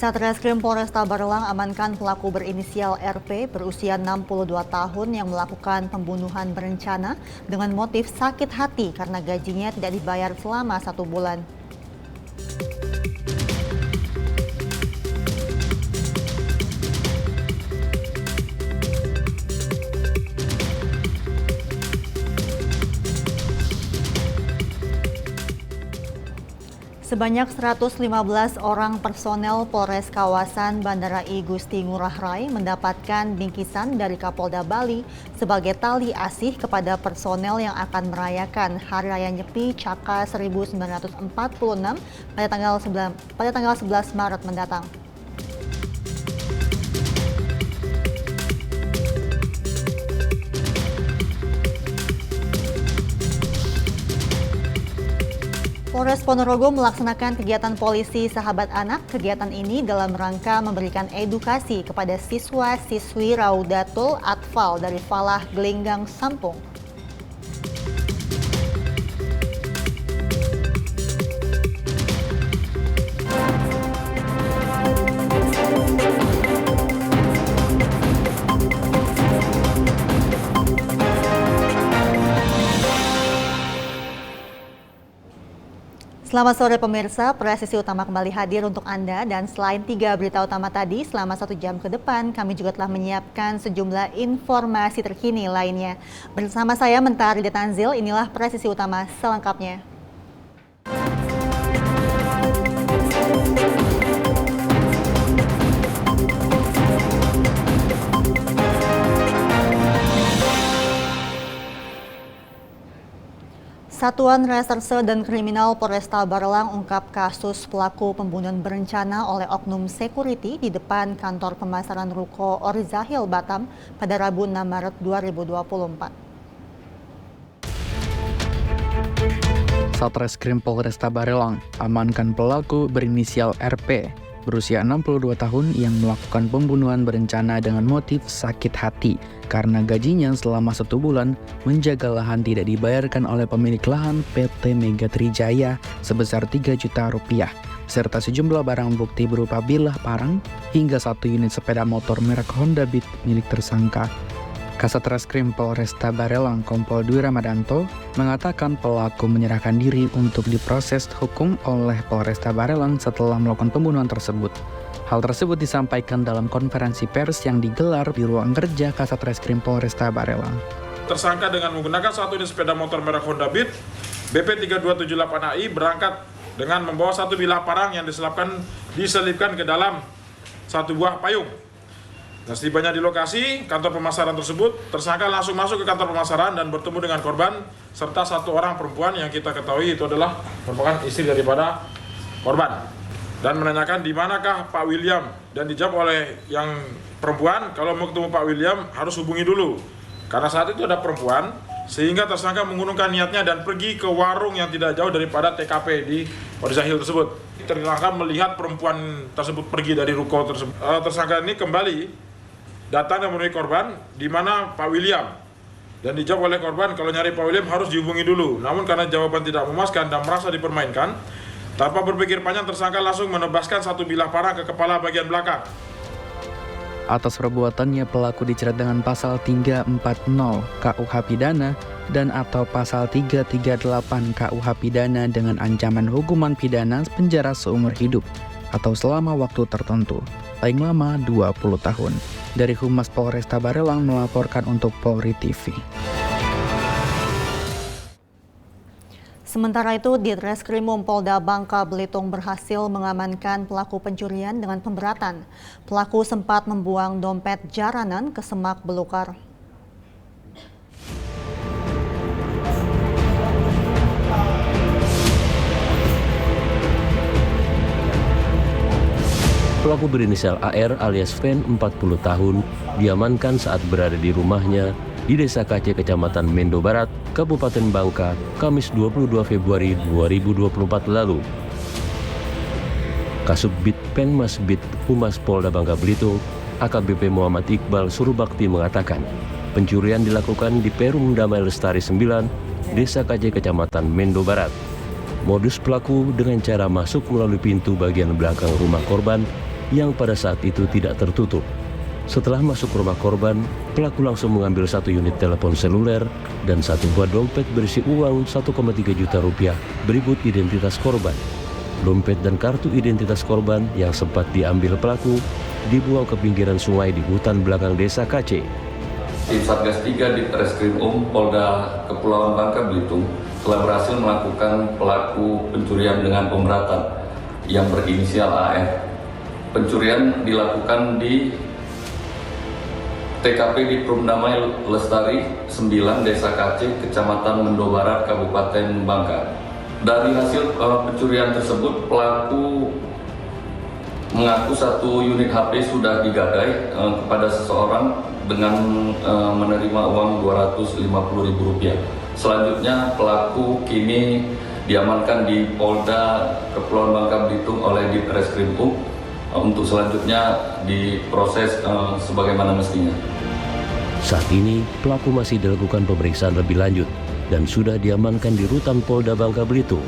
Satreskrim Polresta Barelang amankan pelaku berinisial RP berusia 62 tahun yang melakukan pembunuhan berencana dengan motif sakit hati karena gajinya tidak dibayar selama 1 bulan. Sebanyak 115 orang personel Polres kawasan Bandara I Gusti Ngurah Rai mendapatkan bingkisan dari Kapolda Bali sebagai tali asih kepada personel yang akan merayakan Hari Raya Nyepi Caka 1946 pada tanggal 11 Maret mendatang. Polres Ponorogo melaksanakan kegiatan polisi sahabat anak. Kegiatan ini dalam rangka memberikan edukasi kepada siswa-siswi Raudatul Atfal dari Falah Gelenggang Sampung. Selamat sore pemirsa, presisi utama kembali hadir untuk Anda dan selain 3 berita utama tadi, selama 1 jam ke depan kami juga telah menyiapkan sejumlah informasi terkini lainnya. Bersama saya Mentari Detanzil, inilah presisi utama selengkapnya. Satuan Reserse dan Kriminal Polresta Barelang ungkap kasus pelaku pembunuhan berencana oleh oknum security di depan kantor pemasaran Ruko Orzahil Batam pada Rabu 6 Maret 2024. Satreskrim Polresta Barelang amankan pelaku berinisial RP berusia 62 tahun yang melakukan pembunuhan berencana dengan motif sakit hati karena gajinya selama 1 bulan menjaga lahan tidak dibayarkan oleh pemilik lahan PT Mega Trijaya sebesar 3 juta rupiah, serta sejumlah barang bukti berupa bilah parang hingga 1 unit sepeda motor merek Honda Beat milik tersangka. Kasatreskrim Polresta Barelang Kompol Dwi Ramadanto mengatakan pelaku menyerahkan diri untuk diproses hukum oleh Polresta Barelang setelah melakukan pembunuhan tersebut. Hal tersebut disampaikan dalam konferensi pers yang digelar di ruang kerja Kasatreskrim Polresta Barelang. Tersangka dengan menggunakan 1 unit sepeda motor merek Honda Beat BP3278AI berangkat dengan membawa 1 bilah parang yang diselipkan ke dalam 1 buah payung. Nah, setibanya di lokasi kantor pemasaran tersebut, tersangka langsung masuk ke kantor pemasaran dan bertemu dengan korban serta 1 orang perempuan yang kita ketahui itu adalah merupakan istri daripada korban. Dan menanyakan di manakah Pak William, dan dijawab oleh yang perempuan kalau mau ketemu Pak William harus hubungi dulu. Karena saat itu ada perempuan, sehingga tersangka mengurungkan niatnya dan pergi ke warung yang tidak jauh daripada TKP di Orzahil tersebut. Tersangka melihat perempuan tersebut pergi dari ruko tersebut. Tersangka ini kembali datang dan menemui korban di mana Pak William, dan dijawab oleh korban kalau nyari Pak William harus dihubungi dulu. Namun karena jawaban tidak memuaskan dan merasa dipermainkan, tanpa berpikir panjang tersangka langsung menebaskan 1 bilah parang ke kepala bagian belakang. Atas perbuatannya pelaku dijerat dengan pasal 340 KUH Pidana dan atau pasal 338 KUH Pidana dengan ancaman hukuman pidana penjara seumur hidup atau selama waktu tertentu, paling lama 20 tahun. Dari Humas Polresta Barelang melaporkan untuk Polri TV. Sementara itu, Ditreskrimum Polda Bangka Belitung berhasil mengamankan pelaku pencurian dengan pemberatan. Pelaku sempat membuang dompet jaranan ke semak belukar. Pelaku berinisial AR alias Fen 40 tahun diamankan saat berada di rumahnya di Desa Kace, Kecamatan Mendo Barat, Kabupaten Bangka, Kamis 22 Februari 2024 lalu. Kasubdit Penmasbit Humas Polda Bangka Belitung, AKBP Muhammad Iqbal Surubakti mengatakan, pencurian dilakukan di Perum Damai Lestari 9, Desa Kace, Kecamatan Mendo Barat. Modus pelaku dengan cara masuk melalui pintu bagian belakang rumah korban yang pada saat itu tidak tertutup. Setelah masuk rumah korban, pelaku langsung mengambil 1 unit telepon seluler dan 1 buah dompet berisi uang 1,3 juta rupiah berikut identitas korban. Dompet dan kartu identitas korban yang sempat diambil pelaku dibuang ke pinggiran sungai di hutan belakang desa KC. Tim Satgas 3 di Reskrim Polda Kepulauan Bangka Belitung telah berhasil melakukan pelaku pencurian dengan pemberatan yang berinisial AR. Pencurian dilakukan di TKP di Perum Damai Lestari 9 Desa KC, Kecamatan Mendo Barat, Kabupaten Bangka. Dari hasil pencurian tersebut, pelaku mengaku 1 unit HP sudah digadai kepada seseorang dengan menerima uang Rp250.000. Selanjutnya, pelaku kini diamankan di Polda Kepulauan Bangka Belitung oleh Ditreskrim untuk selanjutnya diproses sebagaimana mestinya. Saat ini, pelaku masih dilakukan pemeriksaan lebih lanjut dan sudah diamankan di rutan Polda Bangka Belitung.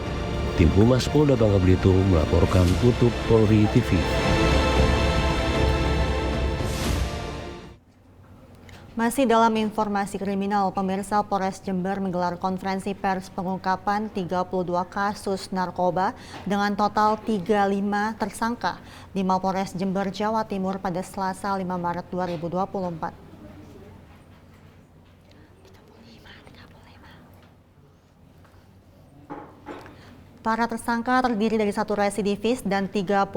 Tim Humas Polda Bangka Belitung melaporkan untuk Polri TV. Masih dalam informasi kriminal, pemirsa, Polres Jember menggelar konferensi pers pengungkapan 32 kasus narkoba dengan total 35 tersangka di Mapolres Jember, Jawa Timur pada Selasa 5 Maret 2024. Para tersangka terdiri dari 1 residivis dan 34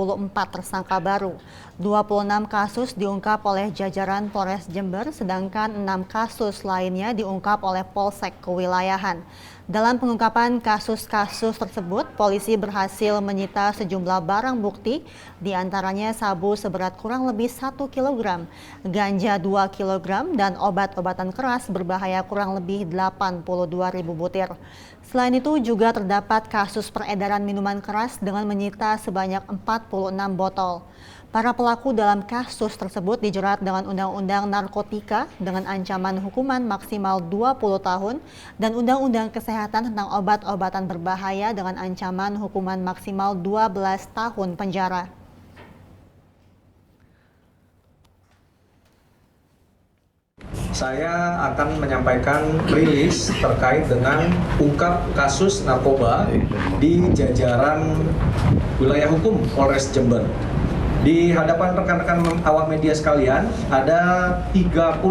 tersangka baru. 26 kasus diungkap oleh jajaran Polres Jember, sedangkan 6 kasus lainnya diungkap oleh Polsek Kewilayahan. Dalam pengungkapan kasus-kasus tersebut, polisi berhasil menyita sejumlah barang bukti, diantaranya sabu seberat kurang lebih 1 kg, ganja 2 kg, dan obat-obatan keras berbahaya kurang lebih 82.000 butir. Selain itu juga terdapat kasus peredaran minuman keras dengan menyita sebanyak 46 botol. Para pelaku dalam kasus tersebut dijerat dengan Undang-Undang Narkotika dengan ancaman hukuman maksimal 20 tahun dan Undang-Undang Kesehatan tentang obat-obatan berbahaya dengan ancaman hukuman maksimal 12 tahun penjara. Saya akan menyampaikan rilis terkait dengan ungkap kasus narkoba di jajaran wilayah hukum Polres Jember. Di hadapan rekan-rekan awak media sekalian, ada 35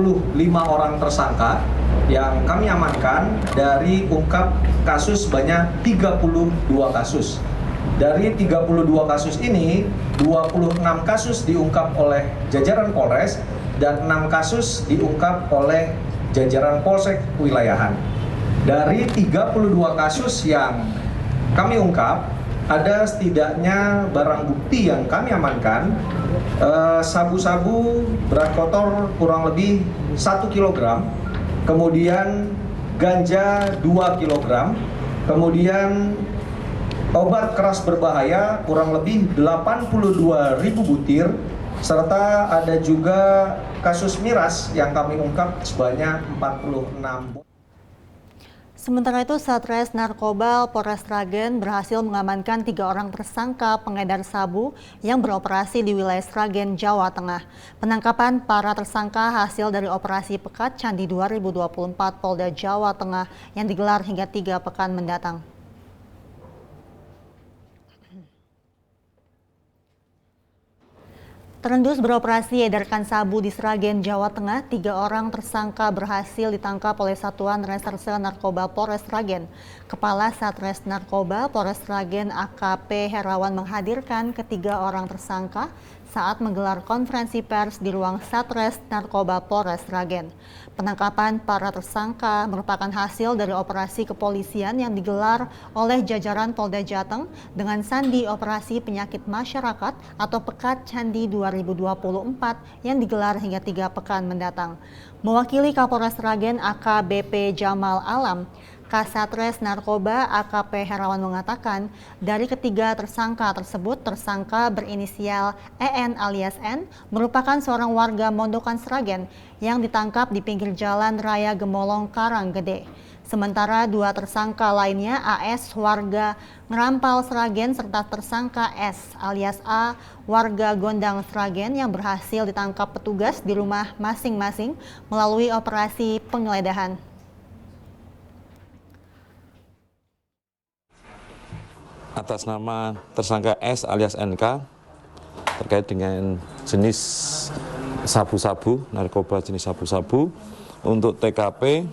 orang tersangka yang kami amankan dari ungkap kasus sebanyak 32 kasus. Dari 32 kasus ini, 26 kasus diungkap oleh jajaran Polres dan 6 kasus diungkap oleh jajaran Polsek Kewilayahan. Dari 32 kasus yang kami ungkap, ada setidaknya barang bukti yang kami amankan, sabu-sabu berat kotor kurang lebih 1 kg, kemudian ganja 2 kg, kemudian obat keras berbahaya kurang lebih 82.000 butir, serta ada juga kasus miras yang kami ungkap sebanyak 46. Sementara itu, Satres Narkoba Polres Sragen berhasil mengamankan 3 orang tersangka pengedar sabu yang beroperasi di wilayah Sragen, Jawa Tengah. Penangkapan para tersangka hasil dari operasi Pekat Candi 2024 Polda Jawa Tengah yang digelar hingga 3 pekan mendatang. Terendus beroperasi edarkan sabu di Sragen, Jawa Tengah, 3 orang tersangka berhasil ditangkap oleh Satuan Reserse Narkoba Polres Sragen. Kepala Satres Narkoba Polres Sragen AKP Herawan menghadirkan ketiga orang tersangka saat menggelar konferensi pers di ruang Satres Narkoba Polres Sragen. Penangkapan para tersangka merupakan hasil dari operasi kepolisian yang digelar oleh jajaran Polda Jateng dengan sandi operasi penyakit masyarakat atau Pekat Candi 2024 yang digelar hingga 3 pekan mendatang. Mewakili Kapolres Sragen AKBP Jamal Alam, Kasatres Narkoba AKP Herawan mengatakan dari ketiga tersangka tersebut, tersangka berinisial EN alias N merupakan seorang warga Mondokan Sragen yang ditangkap di pinggir jalan Raya Gemolong Karanggede. Sementara 2 tersangka lainnya, AS warga Ngerampal Sragen serta tersangka S alias A warga Gondang Sragen yang berhasil ditangkap petugas di rumah masing-masing melalui operasi penggeledahan. Atas nama tersangka S alias NK terkait dengan jenis sabu-sabu, narkoba jenis sabu-sabu untuk TKP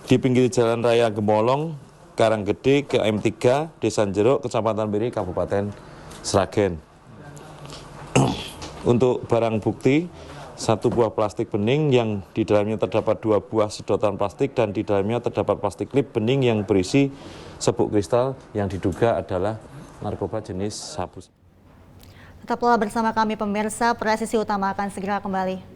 di pinggir Jalan Raya Gemolong, Karanggede, KM3, Desa Jeruk, Kecamatan Piri, Kabupaten Sragen. Untuk barang bukti, 1 buah plastik bening yang di dalamnya terdapat 2 buah sedotan plastik dan di dalamnya terdapat plastik klip bening yang berisi serbuk kristal yang diduga adalah narkoba jenis sabu. Tetaplah bersama kami pemirsa, Presisi Utama akan segera kembali.